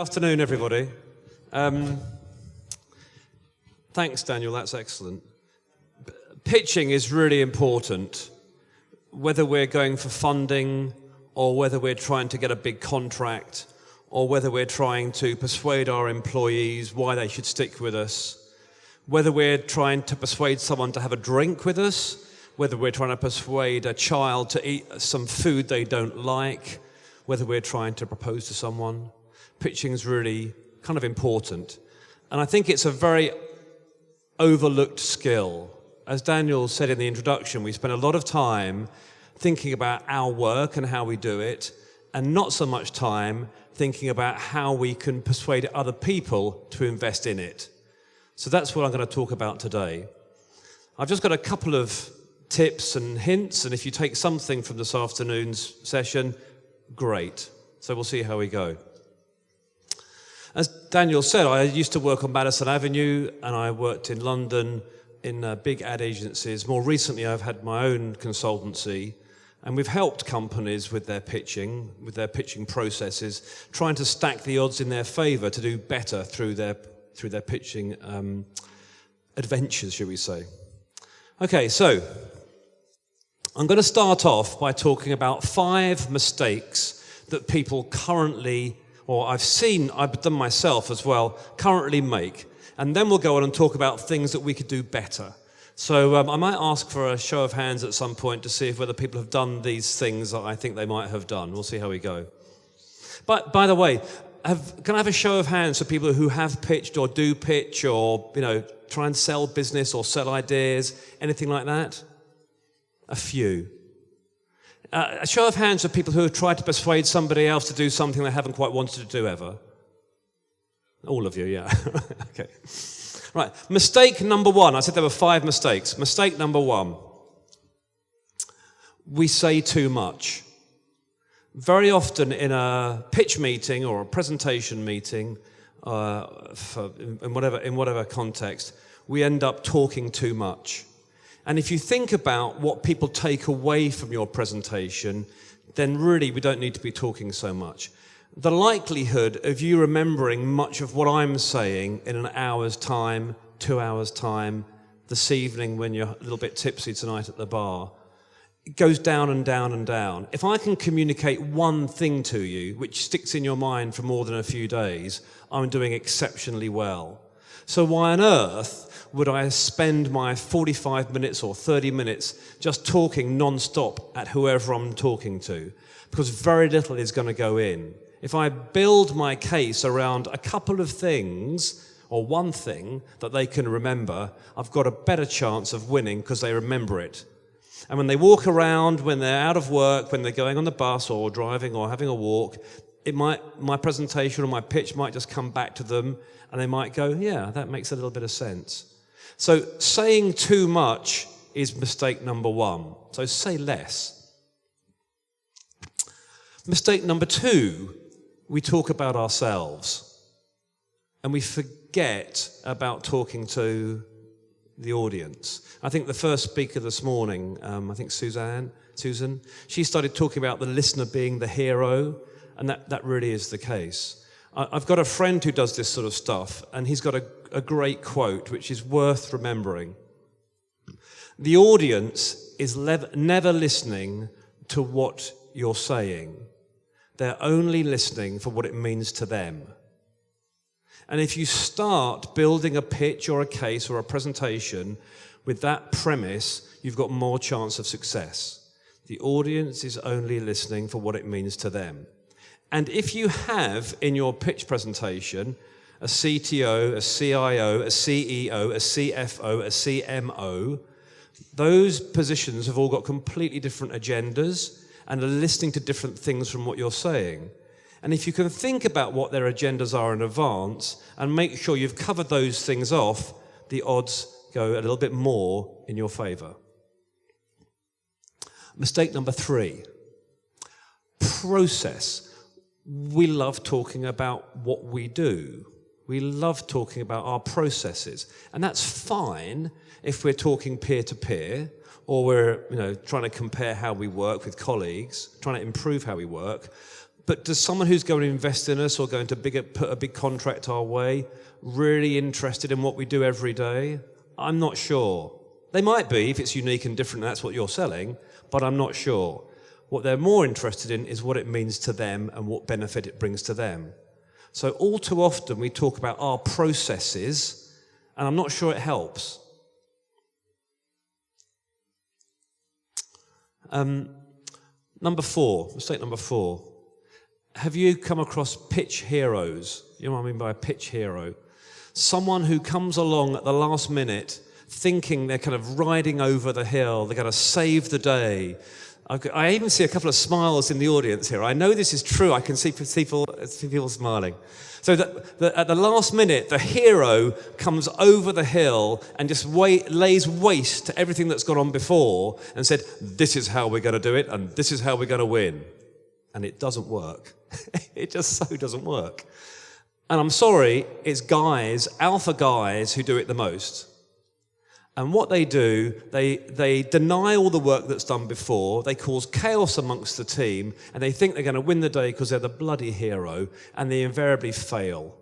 Afternoon, everybody. Thanks, Daniel, that's excellent. Pitching is really important, whether we're going for funding or whether we're trying to get a big contract or whether we're trying to persuade our employees why they should stick with us, whether we're trying to persuade someone to have a drink with us, whether we're trying to persuade a child to eat some food they don't like, whether we're trying to propose to someone. Pitching is really kind of important. And I think it's a very overlooked skill. As Daniel said in the introduction, we spend a lot of time thinking about our work and how we do it, and not so much time thinking about how we can persuade other people to invest in it. So that's what I'm going to talk about today. I've just got a couple of tips and hints, and if you take something from this afternoon's session, great. So we'll see how we go. As Daniel said, I used to work on Madison Avenue, and I worked in London in big ad agencies. More recently, I've had my own consultancy, and we've helped companies with their pitching processes, trying to stack the odds in their favor to do better through their pitching adventures, shall we say. Okay, so I'm going to start off by talking about 5 mistakes that people currently, or I've done myself as well, currently make. And then we'll go on and talk about things that we could do better. So I might ask for a show of hands at some point to see if whether people have done these things that I think they might have done. We'll see how we go. But by the way, can I have a show of hands for people who have pitched or do pitch or, try and sell business or sell ideas, anything like that? A few. A show of hands for people who have tried to persuade somebody else to do something they haven't quite wanted to do ever. All of you, yeah. Okay. Right, mistake number 1. I said there were 5 mistakes. Mistake number 1. We say too much. Very often in a pitch meeting or a presentation meeting, in whatever context, we end up talking too much. And if you think about what people take away from your presentation, then really we don't need to be talking so much. The likelihood of you remembering much of what I'm saying in an hour's time, 2 hours' time, this evening when you're a little bit tipsy tonight at the bar, it goes down and down and down. If I can communicate one thing to you which sticks in your mind for more than a few days, I'm doing exceptionally well. So why on earth would I spend my 45 minutes or 30 minutes just talking non-stop at whoever I'm talking to? Because very little is going to go in. If I build my case around a couple of things, or one thing that they can remember, I've got a better chance of winning because they remember it. And when they walk around, when they're out of work, when they're going on the bus or driving or having a walk, my presentation or my pitch might just come back to them and they might go, yeah, that makes a little bit of sense. So saying too much is mistake number 1. So say less. Mistake number 2, we talk about ourselves and we forget about talking to the audience. I think the first speaker this morning, I think Susan, she started talking about the listener being the hero, and that really is the case. I've got a friend who does this sort of stuff, and he's got a great quote which is worth remembering. The audience is never listening to what you're saying. They're only listening for what it means to them. And if you start building a pitch or a case or a presentation with that premise, you've got more chance of success. The audience is only listening for what it means to them. And if you have in your pitch presentation a CTO, a CIO, a CEO, a CFO, a CMO, those positions have all got completely different agendas and are listening to different things from what you're saying. And if you can think about what their agendas are in advance and make sure you've covered those things off, the odds go a little bit more in your favor. Mistake number 3, process. We love talking about what we do. We love talking about our processes. And that's fine if we're talking peer-to-peer or we're trying to compare how we work with colleagues, trying to improve how we work. But does someone who's going to invest in us or going to put a big contract our way really interested in what we do every day? I'm not sure. They might be if it's unique and different and that's what you're selling, but I'm not sure. What they're more interested in is what it means to them and what benefit it brings to them. So all too often we talk about our processes, and I'm not sure it helps. Number 4, mistake number 4. Have you come across pitch heroes? You know what I mean by a pitch hero? Someone who comes along at the last minute thinking they're kind of riding over the hill, they're going to save the day. I even see a couple of smiles in the audience here. I know this is true. I can see people smiling. So that at the last minute, the hero comes over the hill and just lays waste to everything that's gone on before and said, this is how we're going to do it and this is how we're going to win. And it doesn't work. It just so doesn't work. And I'm sorry, it's guys, alpha guys, who do it the most. And what they do, they deny all the work that's done before, they cause chaos amongst the team, and they think they're going to win the day because they're the bloody hero, and they invariably fail.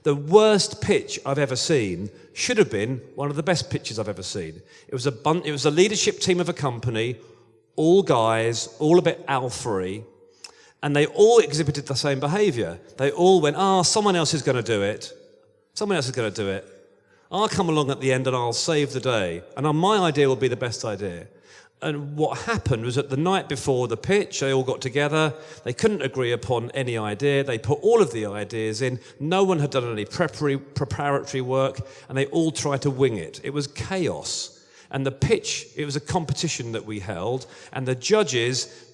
The worst pitch I've ever seen should have been one of the best pitches I've ever seen. It was a leadership team of a company, all guys, all a bit alpha-y, and they all exhibited the same behaviour. They all went, someone else is going to do it. Someone else is going to do it. I'll come along at the end and I'll save the day. And my idea will be the best idea. And what happened was that the night before the pitch, they all got together. They couldn't agree upon any idea. They put all of the ideas in. No one had done any preparatory work, and they all tried to wing it. It was chaos. And the pitch, it was a competition that we held, and the judges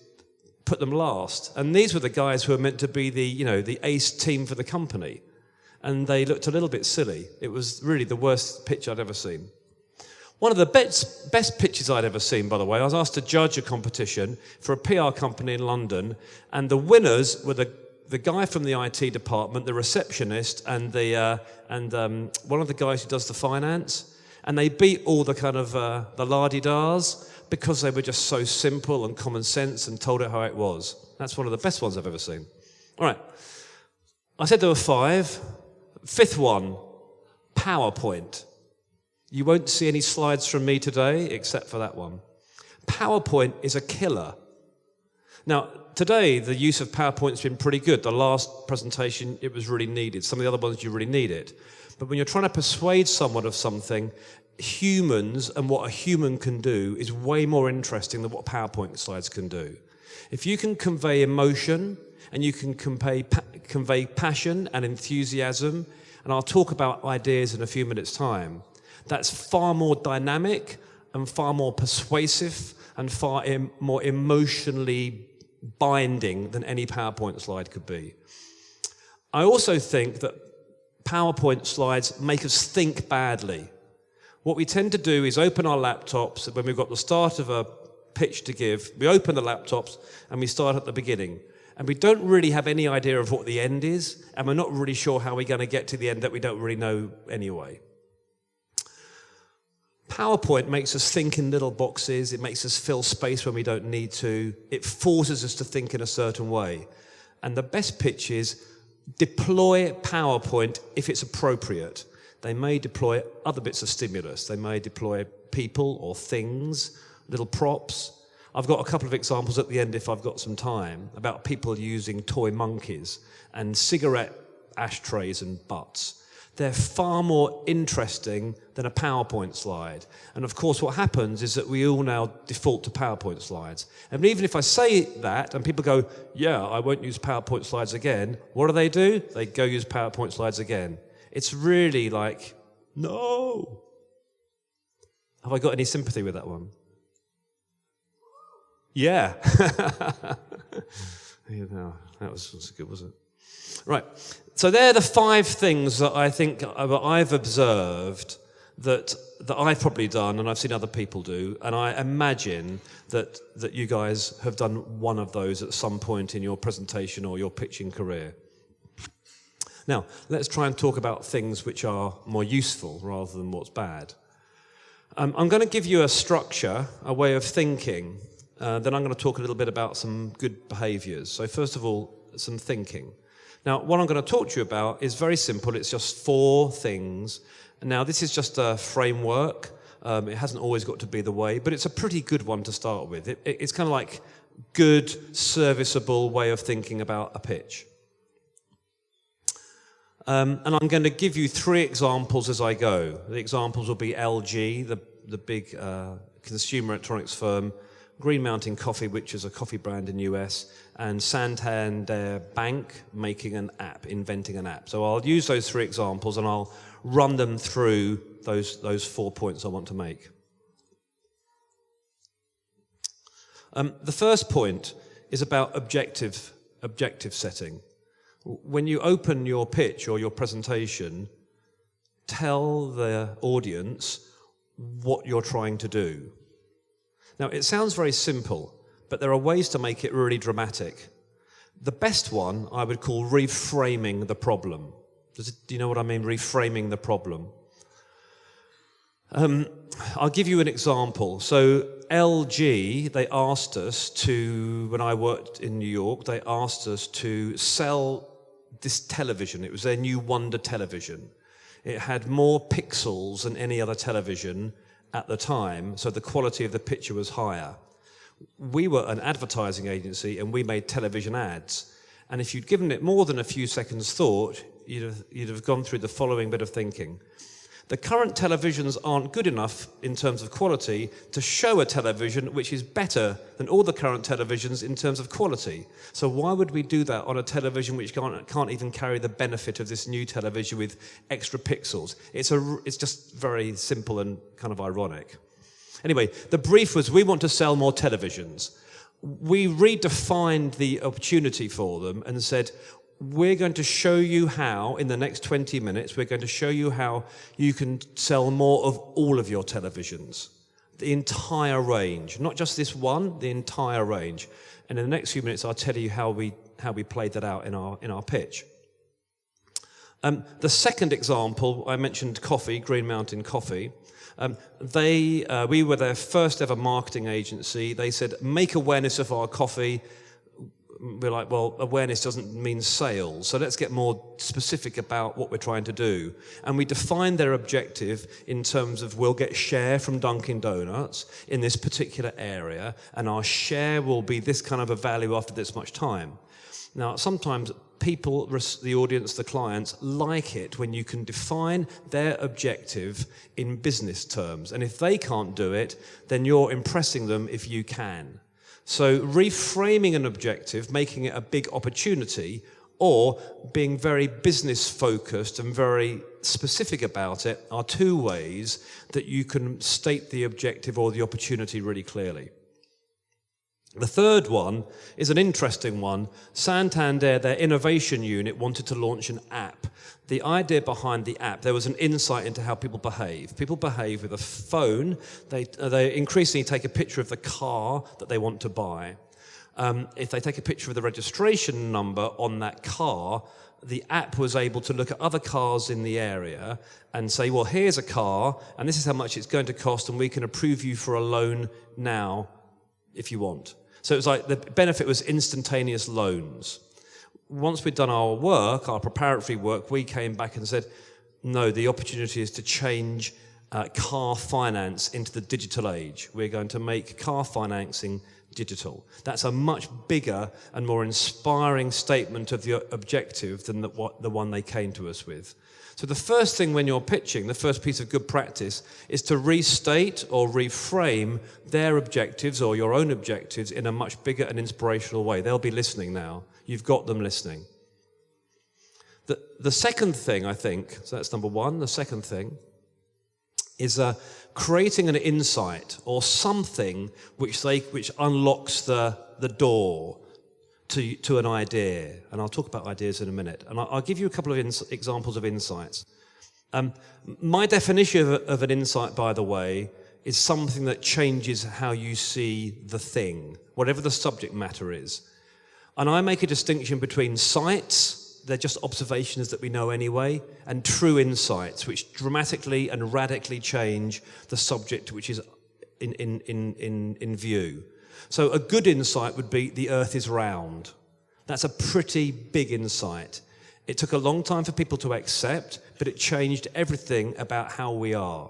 put them last. And these were the guys who were meant to be the ace team for the company. And they looked a little bit silly. It was really the worst pitch I'd ever seen. One of the best pitches I'd ever seen, by the way, I was asked to judge a competition for a PR company in London, and the winners were the guy from the IT department, the receptionist, and one of the guys who does the finance. And they beat all the kind of the la-di-das because they were just so simple and common sense and told it how it was. That's one of the best ones I've ever seen. All right. I said there were 5. 5th one, PowerPoint. You won't see any slides from me today except for that one. PowerPoint is a killer. Now, today, the use of PowerPoint's been pretty good. The last presentation, it was really needed. Some of the other ones, you really need it. But when you're trying to persuade someone of something, humans and what a human can do is way more interesting than what PowerPoint slides can do. If you can convey emotion and you can convey passion and enthusiasm, and I'll talk about ideas in a few minutes' time, that's far more dynamic and far more persuasive and far more emotionally binding than any PowerPoint slide could be. I also think that PowerPoint slides make us think badly. What we tend to do is open our laptops when we've got the start of a pitch to give. We open the laptops and we start at the beginning. And we don't really have any idea of what the end is, and we're not really sure how we're going to get to the end that we don't really know anyway. PowerPoint makes us think in little boxes. It makes us fill space when we don't need to. It forces us to think in a certain way. And the best pitches deploy PowerPoint if it's appropriate. They may deploy other bits of stimulus. They may deploy people or things, little props. I've got a couple of examples at the end, if I've got some time, about people using toy monkeys and cigarette ashtrays and butts. They're far more interesting than a PowerPoint slide. And of course, what happens is that we all now default to PowerPoint slides. And even if I say that and people go, yeah, I won't use PowerPoint slides again, what do? They go use PowerPoint slides again. It's really like, no. Have I got any sympathy with that one? Yeah. That was good, wasn't it? Right. So they're the 5 things that I think I've observed that I've probably done and I've seen other people do, and I imagine that you guys have done one of those at some point in your presentation or your pitching career. Now, let's try and talk about things which are more useful rather than what's bad. I'm going to give you a structure, a way of thinking. Then I'm going to talk a little bit about some good behaviours. So first of all, some thinking. Now, what I'm going to talk to you about is very simple. It's just 4 things. Now, this is just a framework. It hasn't always got to be the way, but it's a pretty good one to start with. It's kind of like good, serviceable way of thinking about a pitch. And I'm going to give you 3 examples as I go. The examples will be LG, the big consumer electronics firm, Green Mountain Coffee, which is a coffee brand in the US, and Santander Bank making an app, inventing an app. So I'll use those 3 examples and I'll run them through those 4 points I want to make. The first point is about objective setting. When you open your pitch or your presentation, tell the audience what you're trying to do. Now, it sounds very simple, but there are ways to make it really dramatic. The best one I would call reframing the problem. Do you know what I mean, reframing the problem? I'll give you an example. So LG, they asked us to, when I worked in New York, they asked us to sell this television. It was their new Wonder television. It had more pixels than any other television at the time, so the quality of the picture was higher. We were an advertising agency and we made television ads. And if you'd given it more than a few seconds thought, you'd have gone through the following bit of thinking. The current televisions aren't good enough in terms of quality to show a television which is better than all the current televisions in terms of quality. So why would we do that on a television which can't even carry the benefit of this new television with extra pixels? It's just very simple and kind of ironic. Anyway, the brief was we want to sell more televisions. We redefined the opportunity for them and said, we're going to show you how, in the next 20 minutes, we're going to show you how you can sell more of all of your televisions. The entire range, not just this one, the entire range. And in the next few minutes, I'll tell you how we played that out in our pitch. The second example, I mentioned coffee, Green Mountain Coffee. We were their first ever marketing agency. They said, make awareness of our coffee. We're like, well, awareness doesn't mean sales, so let's get more specific about what we're trying to do. And we defined their objective in terms of we'll get share from Dunkin' Donuts in this particular area, and our share will be this kind of a value after this much time. Now, sometimes people, the audience, the clients, like it when you can define their objective in business terms. And if they can't do it, then you're impressing them if you can. So reframing an objective, making it a big opportunity, or being very business focused and very specific about it are 2 ways that you can state the objective or the opportunity really clearly. The third one is an interesting one. Santander, their innovation unit, wanted to launch an app. The idea behind the app, there was an insight into how people behave. People behave with a phone. They increasingly take a picture of the car that they want to buy. If they take a picture of the registration number on that car, the app was able to look at other cars in the area and say, well, here's a car, and this is how much it's going to cost, and we can approve you for a loan now if you want. So it was like the benefit was instantaneous loans. Once we'd done our work, our preparatory work, we came back and said, no, the opportunity is to change car finance into the digital age. We're going to make car financing digital. That's a much bigger and more inspiring statement of the objective than the one they came to us with. So the first thing when you're pitching, the first piece of good practice, is to restate or reframe their objectives or your own objectives in a much bigger and inspirational way. They'll be listening now. You've got them listening. The second thing, I think, so that's number one, the second thing is creating an insight or something which unlocks the door to an idea. And I'll talk about ideas in a minute. And I'll give you a couple of examples of insights. My definition of an insight, by the way, is something that changes how you see the thing, whatever the subject matter is. And I make a distinction between sights, they're just observations that we know anyway, and true insights, which dramatically and radically change the subject which is in view. So a good insight would be the earth is round. That's a pretty big insight. It took a long time for people to accept, but it changed everything about how we are.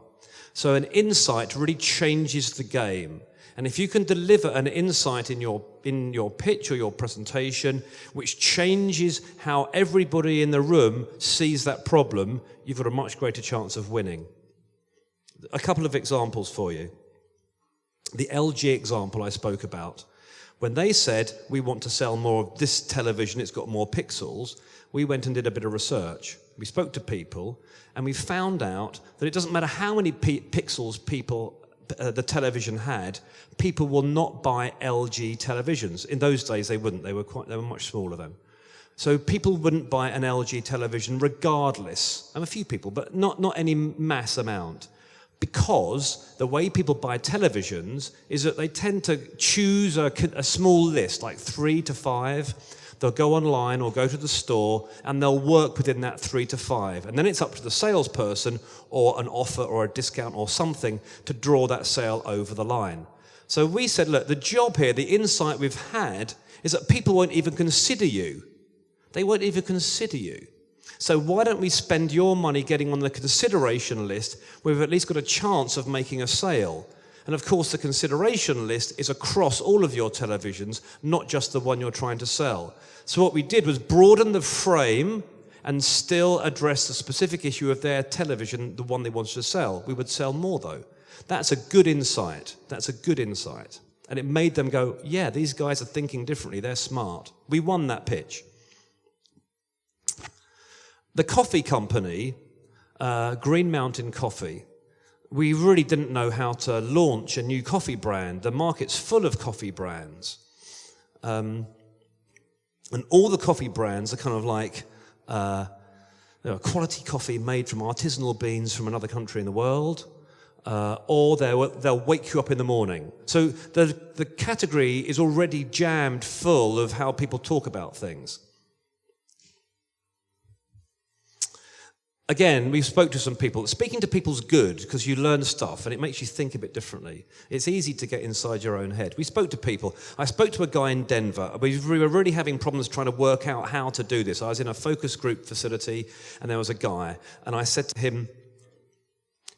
So an insight really changes the game. And if you can deliver an insight in your pitch or your presentation, which changes how everybody in the room sees that problem, you've got a much greater chance of winning. A couple of examples for you. The LG example I spoke about. When they said, we want to sell more of this television, it's got more pixels, we went and did a bit of research. We spoke to people, and we found out that it doesn't matter how many pixels the television had, people will not buy LG televisions. In those days, they wouldn't. They were much smaller then. So people wouldn't buy an LG television regardless. A few people, but not any mass amount. Because the way people buy televisions is that they tend to choose a small list, like 3 to 5. They'll go online or go to the store, and they'll work within that 3 to 5. And then it's up to the salesperson or an offer or a discount or something to draw that sale over the line. So we said, look, the job here, the insight we've had, is that people won't even consider you. They won't even consider you. So why don't we spend your money getting on the consideration list where we've at least got a chance of making a sale? And of course, the consideration list is across all of your televisions, not just the one you're trying to sell. So what we did was broaden the frame and still address the specific issue of their television, the one they wanted to sell. We would sell more, though. That's a good insight. That's a good insight. And it made them go, yeah, these guys are thinking differently. They're smart. We won that pitch. The coffee company, Green Mountain Coffee, we really didn't know how to launch a new coffee brand. The market's full of coffee brands. And all the coffee brands are kind of like quality coffee made from artisanal beans from another country in the world, or they'll wake you up in the morning. So the category is already jammed full of how people talk about things. Again, we spoke to some people. Speaking to people's good, because you learn stuff and it makes you think a bit differently. It's easy to get inside your own head. We spoke to people. I spoke to a guy in Denver. We were really having problems trying to work out how to do this. I was in a focus group facility and there was a guy. And I said to him,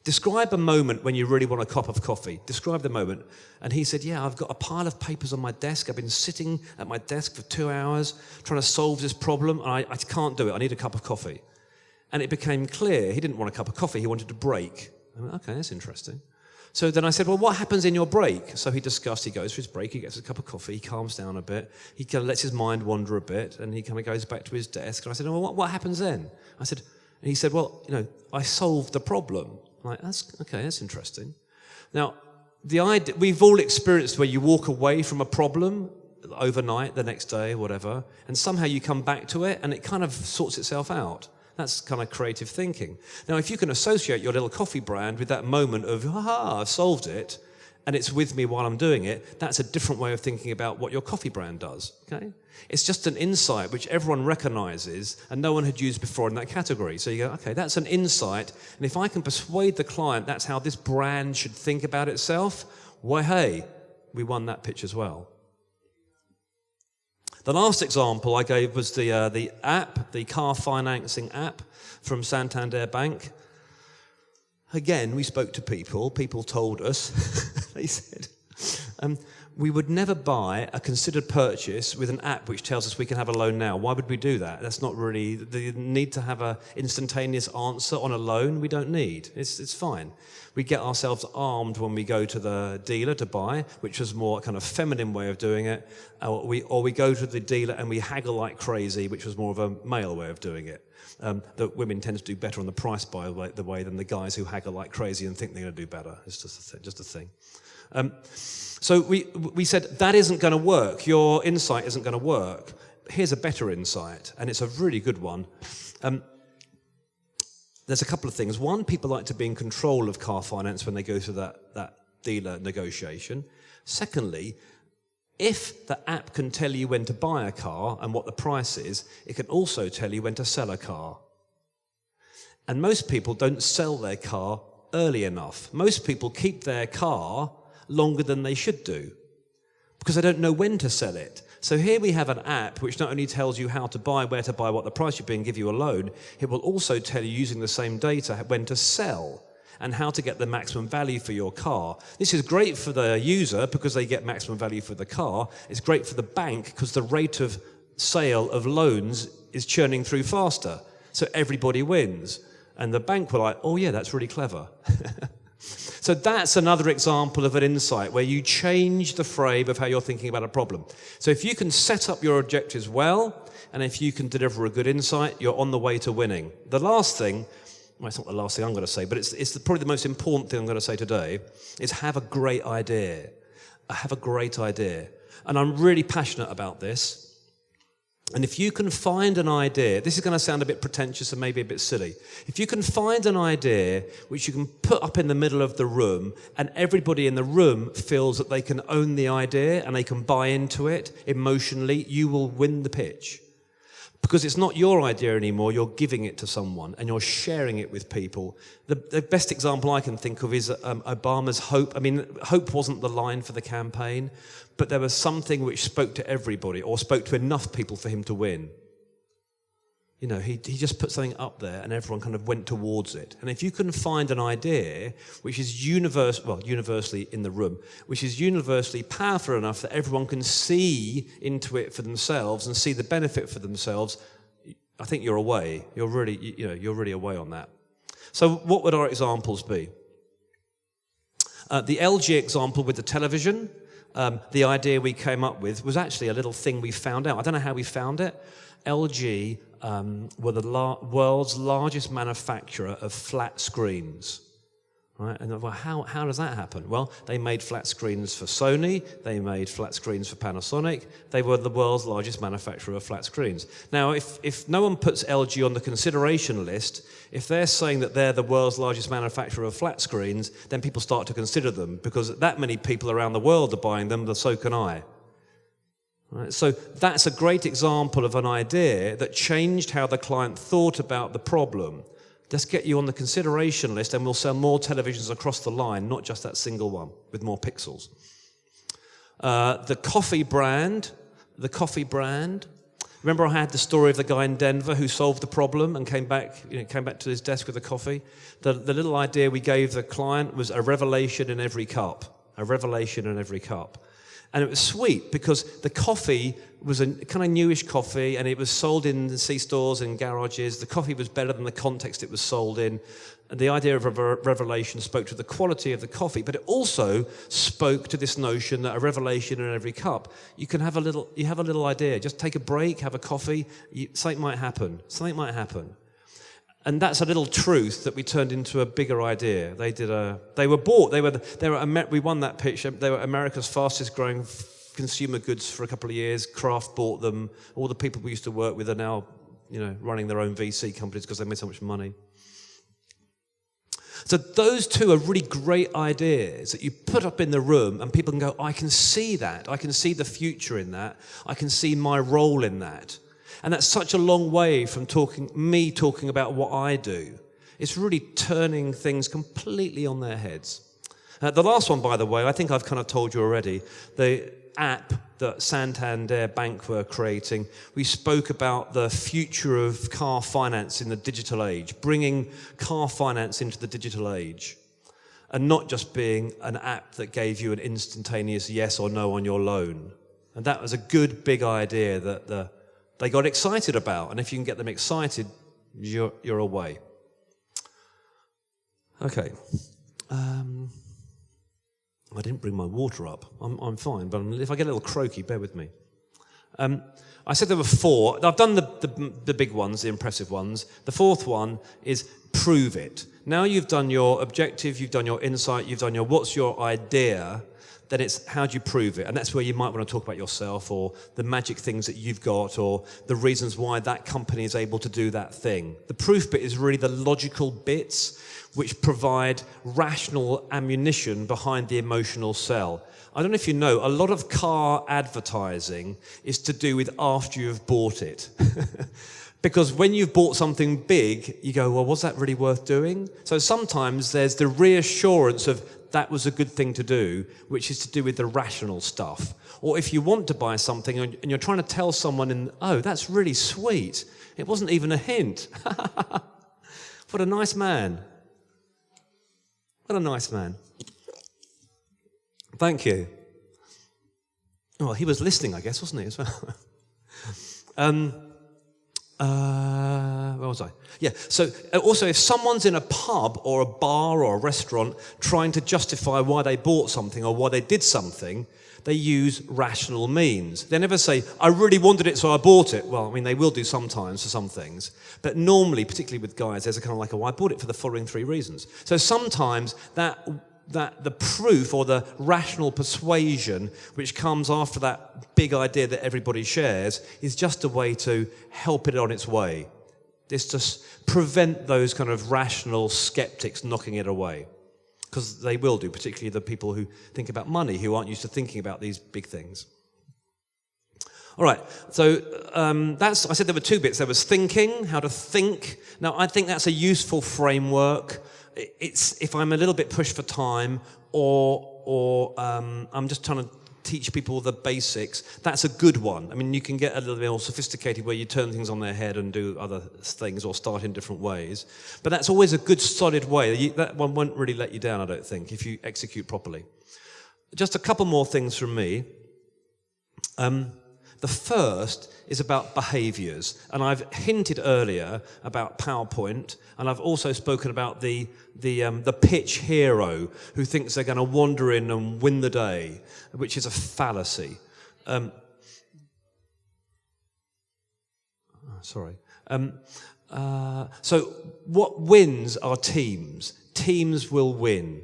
describe a moment when you really want a cup of coffee. Describe the moment. And he said, yeah, I've got a pile of papers on my desk. I've been sitting at my desk for 2 hours trying to solve this problem. And I can't do it. I need a cup of coffee. And it became clear he didn't want a cup of coffee, he wanted a break. I went, okay, that's interesting. So then I said, well, what happens in your break? So he discussed, he goes for his break, he gets a cup of coffee, he calms down a bit, he kind of lets his mind wander a bit, and he kind of goes back to his desk. And I said, well, what happens then? And he said, well, I solved the problem. I'm like, that's interesting. Now, the idea, we've all experienced where you walk away from a problem overnight, the next day, whatever, and somehow you come back to it, and it kind of sorts itself out. That's kind of creative thinking. Now, if you can associate your little coffee brand with that moment of, aha, I've solved it, and it's with me while I'm doing it, that's a different way of thinking about what your coffee brand does, okay? It's just an insight which everyone recognizes and no one had used before in that category. So you go, okay, that's an insight, and if I can persuade the client that's how this brand should think about itself, why, hey, we won that pitch as well. The last example I gave was the app, the car financing app from Santander Bank. Again, we spoke to people. People told us, they said, we would never buy a considered purchase with an app which tells us we can have a loan now. Why would we do that? That's not really the need to have an instantaneous answer on a loan. We don't need. It's fine. We get ourselves armed when we go to the dealer to buy, which was more a kind of feminine way of doing it, or we go to the dealer and we haggle like crazy, which was more of a male way of doing it. That women tend to do better on the price by the way than the guys who haggle like crazy and think they're going to do better. It's just a thing. So we said, that isn't going to work. Your insight isn't going to work. Here's a better insight, and it's a really good one. There's a couple of things. One, people like to be in control of car finance when they go through that dealer negotiation. Secondly, if the app can tell you when to buy a car and what the price is, it can also tell you when to sell a car. And most people don't sell their car early enough. Most people keep their car longer than they should do because they don't know when to sell it. So here we have an app which not only tells you how to buy, where to buy, what the price should be, and give you a loan, it will also tell you, using the same data, when to sell and how to get the maximum value for your car. This is great for the user because they get maximum value for the car. It's great for the bank because the rate of sale of loans is churning through faster. So everybody wins. And the bank were like, oh yeah, that's really clever. So that's another example of an insight where you change the frame of how you're thinking about a problem. So if you can set up your objectives well, and if you can deliver a good insight, you're on the way to winning. The last thing, well, it's not the last thing I'm going to say, but it's probably the most important thing I'm going to say today, is have a great idea. Have a great idea. And I'm really passionate about this. And if you can find an idea, this is going to sound a bit pretentious and maybe a bit silly. If you can find an idea which you can put up in the middle of the room and everybody in the room feels that they can own the idea and they can buy into it emotionally, you will win the pitch. Because it's not your idea anymore, you're giving it to someone and you're sharing it with people. The best example I can think of is Obama's hope. I mean, hope wasn't the line for the campaign, but there was something which spoke to everybody or spoke to enough people for him to win. You know, he just put something up there and everyone kind of went towards it. And if you can find an idea which is universally in the room, which is universally powerful enough that everyone can see into it for themselves and see the benefit for themselves, I think you're away. You're really away on that. So what would our examples be? The LG example with the television, the idea we came up with was actually a little thing we found out. I don't know how we found it. LG were the world's largest manufacturer of flat screens. Right? And well, how does that happen? Well, they made flat screens for Sony, they made flat screens for Panasonic, they were the world's largest manufacturer of flat screens. Now, if no one puts LG on the consideration list, if they're saying that they're the world's largest manufacturer of flat screens, then people start to consider them, because that many people around the world are buying them, so can I. Right, so that's a great example of an idea that changed how the client thought about the problem. Let's get you on the consideration list and we'll sell more televisions across the line, not just that single one with more pixels. The coffee brand. Remember I had the story of the guy in Denver who solved the problem and came back to his desk with a coffee. The little idea we gave the client was a revelation in every cup. A revelation in every cup. And it was sweet because the coffee was a kind of newish coffee and it was sold in the C-stores and garages. The coffee was better than the context it was sold in. And the idea of a revelation spoke to the quality of the coffee, but it also spoke to this notion that a revelation in every cup. You have a little idea. Just take a break, have a coffee. Something might happen. Something might happen. And that's a little truth that we turned into a bigger idea. We won that pitch. They were America's fastest growing consumer goods for a couple of years. Kraft bought them. All the people we used to work with are now, running their own VC companies because they made so much money. So those two are really great ideas that you put up in the room and people can go, I can see that. I can see the future in that. I can see my role in that. And that's such a long way from me talking about what I do. It's really turning things completely on their heads. The last one, by the way, I think I've kind of told you already, the app that Santander Bank were creating, we spoke about the future of car finance in the digital age, bringing car finance into the digital age, and not just being an app that gave you an instantaneous yes or no on your loan. And that was a good, big idea that they got excited about, and if you can get them excited, you're away. Okay. I didn't bring my water up. I'm fine, but if I get a little croaky, bear with me. I said there were 4. I've done the big ones, the impressive ones. The 4th one is prove it. Now you've done your objective, you've done your insight, you've done your what's your idea, then it's how do you prove it? And that's where you might want to talk about yourself or the magic things that you've got or the reasons why that company is able to do that thing. The proof bit is really the logical bits which provide rational ammunition behind the emotional sell. I don't know if you know, a lot of car advertising is to do with after you've bought it. Because when you've bought something big, you go, well, was that really worth doing? So sometimes there's the reassurance of that was a good thing to do, which is to do with the rational stuff. Or if you want to buy something and you're trying to tell someone, oh, that's really sweet. It wasn't even a hint. What a nice man. What a nice man. Thank you. Oh, he was listening, I guess, wasn't he, as well? Where was I? Yeah, so also if someone's in a pub or a bar or a restaurant trying to justify why they bought something or why they did something, they use rational means. They never say, I really wanted it, so I bought it. Well, I mean, they will do sometimes for some things. But normally, particularly with guys, there's a kind of like, I bought it for the following 3 reasons. So sometimes that the proof or the rational persuasion which comes after that big idea that everybody shares is just a way to help it on its way. It's to prevent those kind of rational skeptics knocking it away. Because they will do, particularly the people who think about money, who aren't used to thinking about these big things. All right, so I said there were 2 bits. There was thinking, how to think. Now, I think that's a useful framework. It's if I'm a little bit pushed for time or I'm just trying to teach people the basics, that's a good one. I mean, you can get a little bit more sophisticated where you turn things on their head and do other things or start in different ways. But that's always a good, solid way. That one won't really let you down, I don't think, if you execute properly. Just a couple more things from me. The first is about behaviours, and I've hinted earlier about PowerPoint, and I've also spoken about the pitch hero who thinks they're going to wander in and win the day, which is a fallacy. So what wins are teams. Teams will win.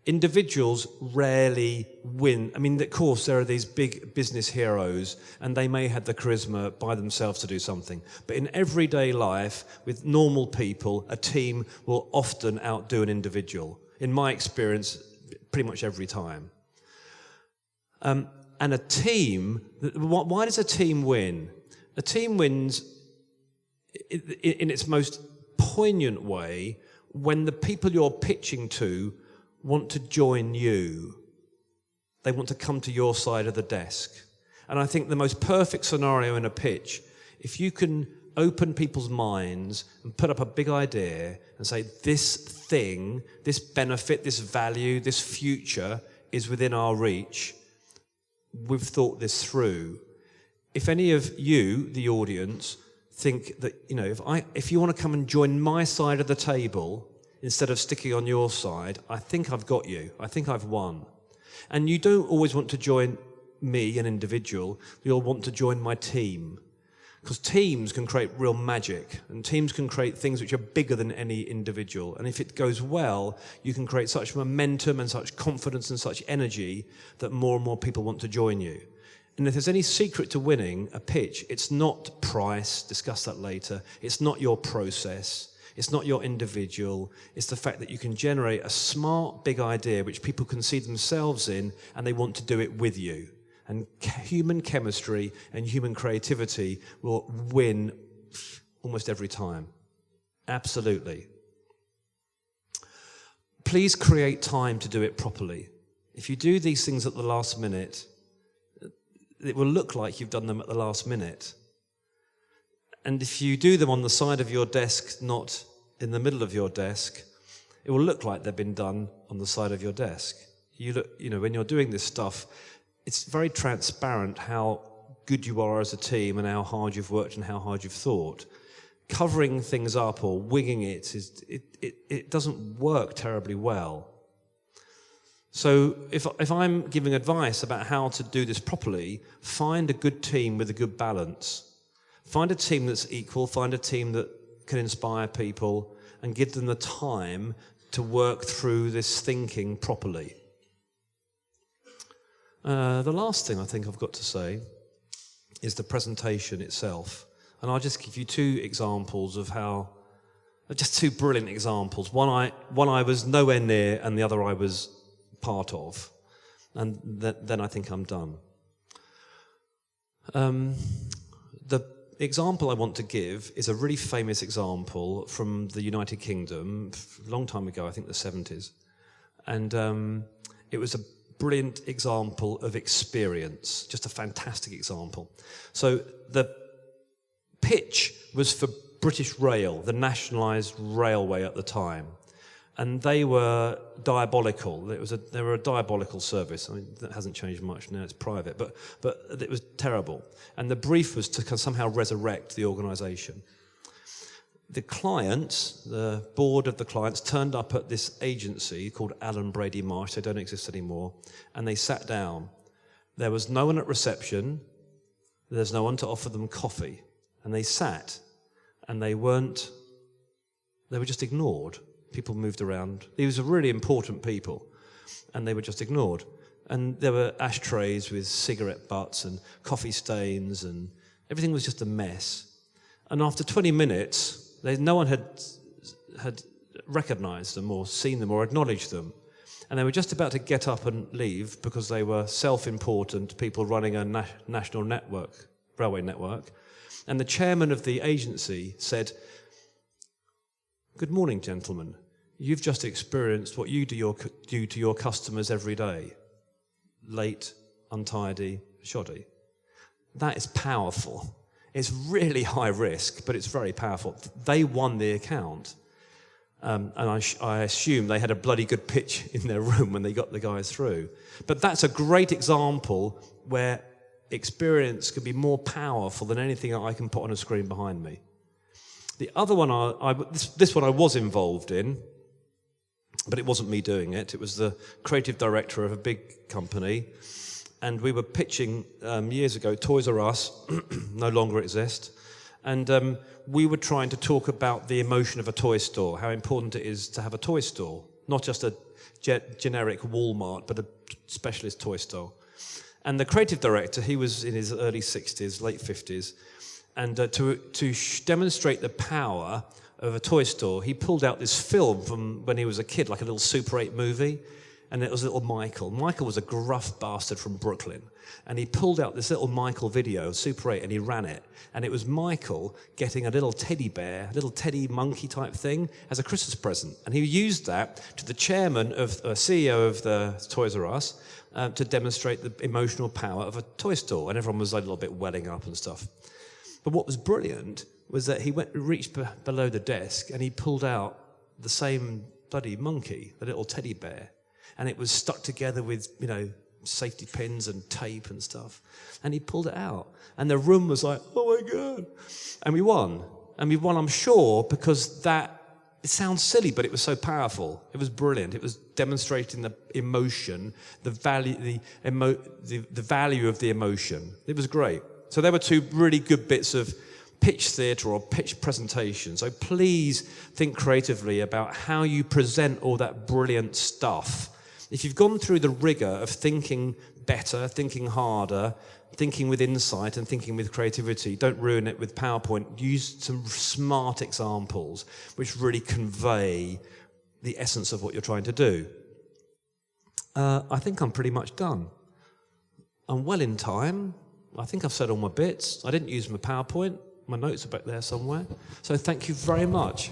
Individuals rarely win. I mean, of course, there are these big business heroes, and they may have the charisma by themselves to do something. But in everyday life, with normal people, a team will often outdo an individual. In my experience, pretty much every time. And a team, why does a team win? A team wins in its most poignant way when the people you're pitching to want to join you. They want to come to your side of the desk. And I think the most perfect scenario in a pitch, if you can open people's minds and put up a big idea and say, this thing, this benefit, this value, this future is within our reach. We've thought this through. If any of you, the audience, think that, if you want to come and join my side of the table, instead of sticking on your side, I think I've got you. I think I've won. And you don't always want to join me, an individual. You'll want to join my team. Because teams can create real magic, and teams can create things which are bigger than any individual. And if it goes well, you can create such momentum and such confidence and such energy that more and more people want to join you. And if there's any secret to winning a pitch, it's not price, discuss that later. It's not your process. It's not your individual. It's the fact that you can generate a smart, big idea which people can see themselves in, and they want to do it with you. And human chemistry and human creativity will win almost every time. Absolutely. Please create time to do it properly. If you do these things at the last minute, it will look like you've done them at the last minute. And if you do them on the side of your desk, not in the middle of your desk, it will look like they've been done on the side of your desk. When you're doing this stuff, it's very transparent how good you are as a team and how hard you've worked and how hard you've thought. Covering things up or winging it doesn't work terribly well. So if I'm giving advice about how to do this properly, find a good team with a good balance. Find a team that's equal, find a team that can inspire people, and give them the time to work through this thinking properly. The last thing I think I've got to say is the presentation itself. And I'll just give you 2 examples of just 2 brilliant examples. One I was nowhere near, and the other I was part of. And then I think I'm done. The example I want to give is a really famous example from the United Kingdom, a long time ago, I think the 70s. And it was a brilliant example of experience, just a fantastic example. So the pitch was for British Rail, the nationalised railway at the time. And they were diabolical. They were a diabolical service. I mean, that hasn't changed much now, it's private, but it was terrible. And the brief was to somehow resurrect the organisation. The clients, the board of the clients, turned up at this agency called Allen Brady Marsh. They don't exist anymore. And they sat down. There was no one at reception. There's no one to offer them coffee. And they sat, and they were just ignored. People moved around. These were really important people, and they were just ignored. And there were ashtrays with cigarette butts and coffee stains, and everything was just a mess. And after 20 minutes, no one had recognised them or seen them or acknowledged them. And they were just about to get up and leave because they were self-important people running a national network, railway network. And the chairman of the agency said, "Good morning, gentlemen. You've just experienced what you do to your customers every day. Late, untidy, shoddy." That is powerful. It's really high risk, but it's very powerful. They won the account. And I assume they had a bloody good pitch in their room when they got the guys through. But that's a great example where experience can be more powerful than anything I can put on a screen behind me. The other one, this one I was involved in, but it wasn't me doing it. It was the creative director of a big company, and we were pitching years ago, Toys R Us, no longer exist, and we were trying to talk about the emotion of a toy store, how important it is to have a toy store, not just a generic Walmart, but a specialist toy store. And the creative director, he was in his early 60s, late 50s, and to demonstrate the power of a toy store, he pulled out this film from when he was a kid, like a little Super 8 movie, and it was little Michael. Michael was a gruff bastard from Brooklyn, and he pulled out this little Michael video, Super 8, and he ran it. And it was Michael getting a little teddy bear, a little teddy monkey type thing as a Christmas present. And he used that to the chairman of, CEO of the Toys R Us, to demonstrate the emotional power of a toy store. And everyone was like a little bit welling up and stuff. But what was brilliant was that he reached below the desk and he pulled out the same bloody monkey, the little teddy bear. And it was stuck together with, safety pins and tape and stuff. And he pulled it out. And the room was like, oh my God. And we won. And we won, I'm sure, because it sounds silly, but it was so powerful. It was brilliant. It was demonstrating the emotion, the value of the emotion. It was great. So there were two really good bits of pitch theatre or pitch presentation. So please think creatively about how you present all that brilliant stuff. If you've gone through the rigour of thinking better, thinking harder, thinking with insight and thinking with creativity, don't ruin it with PowerPoint. Use some smart examples which really convey the essence of what you're trying to do. I think I'm pretty much done. I'm well in time. I think I've said all my bits. I didn't use my PowerPoint. My notes are back there somewhere. So thank you very much.